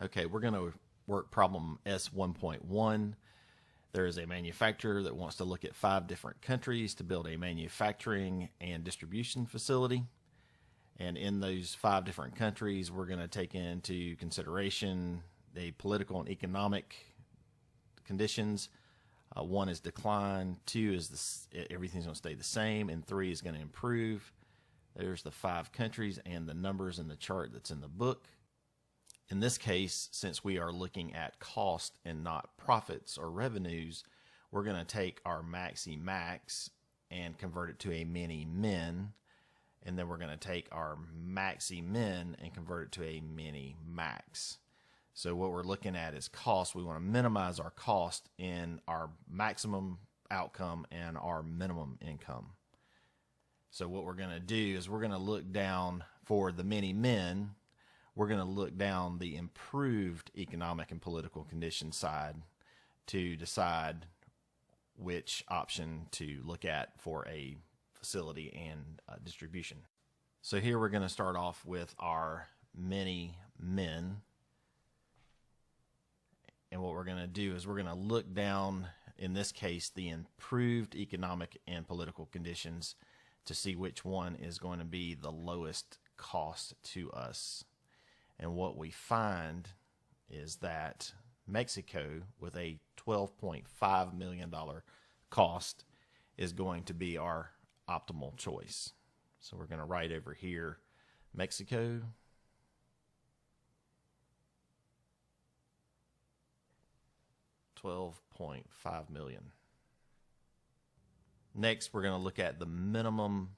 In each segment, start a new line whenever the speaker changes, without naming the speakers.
Okay, we're going to work problem S1.1. There is a manufacturer that wants to look at 5 different countries to build a manufacturing and distribution facility. And in those 5 different countries, we're going to take into consideration the political and economic conditions. 1 is decline, 2 is everything's going to stay the same, and 3 is going to improve. There's the 5 countries and the numbers in the chart that's in the book. In this case, since we are looking at cost and not profits or revenues, we're going to take our maxi max and convert it to a mini min. And then we're going to take our maxi min and convert it to a mini max. So what we're looking at is cost. We want to minimize our cost in our maximum outcome and our minimum income. So what we're going to do is we're going to look down for the mini min. We're going to look down the improved economic and political conditions side to decide which option to look at for a facility and distribution. So here we're going to start off with our mini min. And what we're going to do is we're going to look down, in this case, the improved economic and political conditions to see which one is going to be the lowest cost to us. And what we find is that Mexico, with a $12.5 million cost, is going to be our optimal choice. So we're going to write over here, Mexico, $12.5 million. Next, we're going to look at the minimum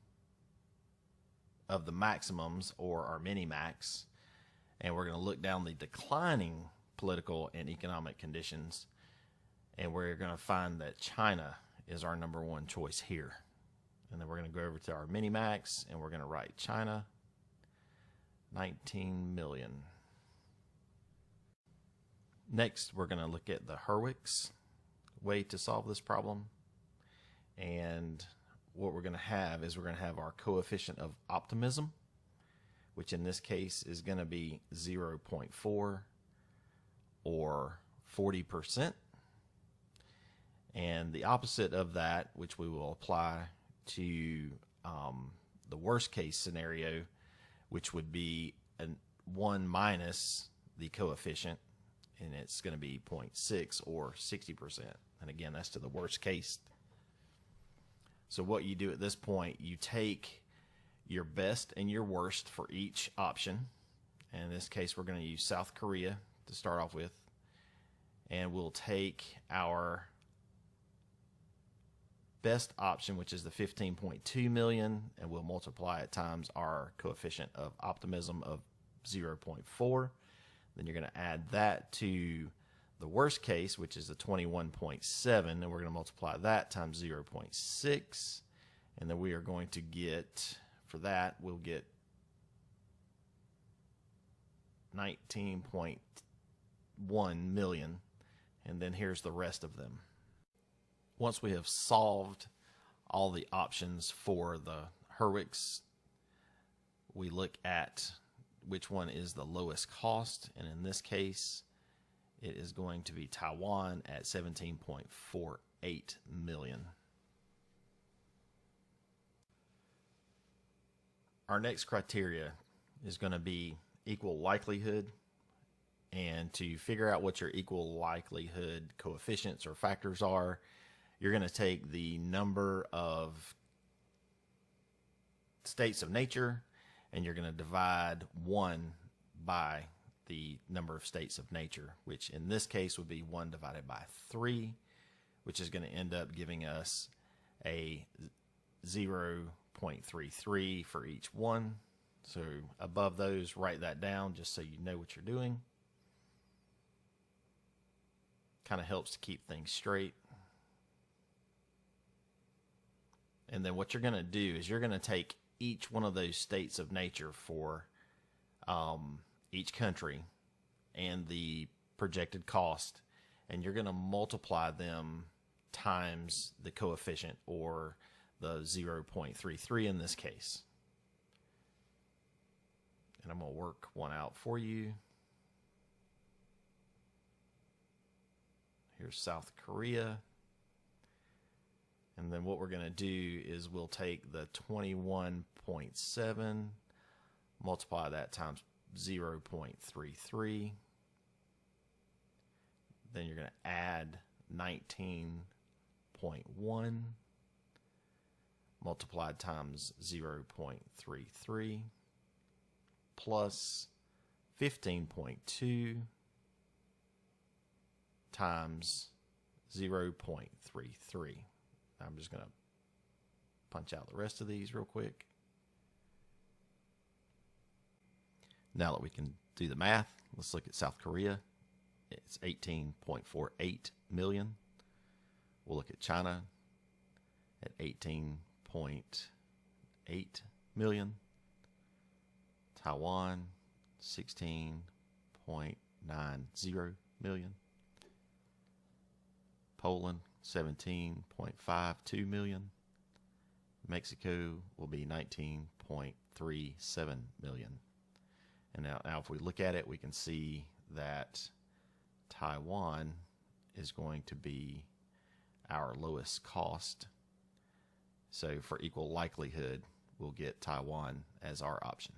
of the maximums, or our mini-max, and we're going to look down the declining political and economic conditions, and we're going to find that China is our number 1 choice here. And then we're going to go over to our mini-max, and we're going to write China, 19 million. Next, we're going to look at the Hurwitz way to solve this problem. And what we're going to have is we're going to have our coefficient of optimism, which in this case is going to be 0.4 or 40%. And the opposite of that, which we will apply to the worst case scenario, which would be 1 minus the coefficient, and it's going to be 0.6 or 60%. And again, that's to the worst case. So what you do at this point, you take your best and your worst for each option. And in this case, we're going to use South Korea to start off with. And we'll take our best option, which is the 15.2 million, and we'll multiply it times our coefficient of optimism of 0.4. Then you're going to add that to the worst case, which is the 21.7, and we're going to multiply that times 0.6. And then we are going to get, for that, we'll get 19.1 million. And then here's the rest of them. Once we have solved all the options for the Hurwitz, we look at which one is the lowest cost, and in this case it is going to be Taiwan at 17.48 million. Our next criteria is going to be equal likelihood, and to figure out what your equal likelihood coefficients or factors are, you're going to take the number of states of nature and you're going to divide 1 by the number of states of nature, which in this case would be 1 divided by 3, which is going to end up giving us a 0.33 for each one. So above those, write that down just so you know what you're doing. Kind of helps to keep things straight. And then what you're going to do is you're going to take each one of those states of nature for each country and the projected cost, and you're going to multiply them times the coefficient, or the 0.33 in this case. And I'm going to work one out for you. Here's South Korea. And then what we're going to do is we'll take the 21.7, multiply that times 0.33. Then you're going to add 19.1 multiplied times 0.33 plus 15.2 times 0.33. I'm just going to punch out the rest of these real quick. Now that we can do the math, let's look at South Korea. It's 18.48 million. We'll look at China at 18.8 million. Taiwan, 16.90 million. Poland, 17.52 million. Mexico will be 19.37 million. And now if we look at it, we can see that Taiwan is going to be our lowest cost. So for equal likelihood, we'll get Taiwan as our option.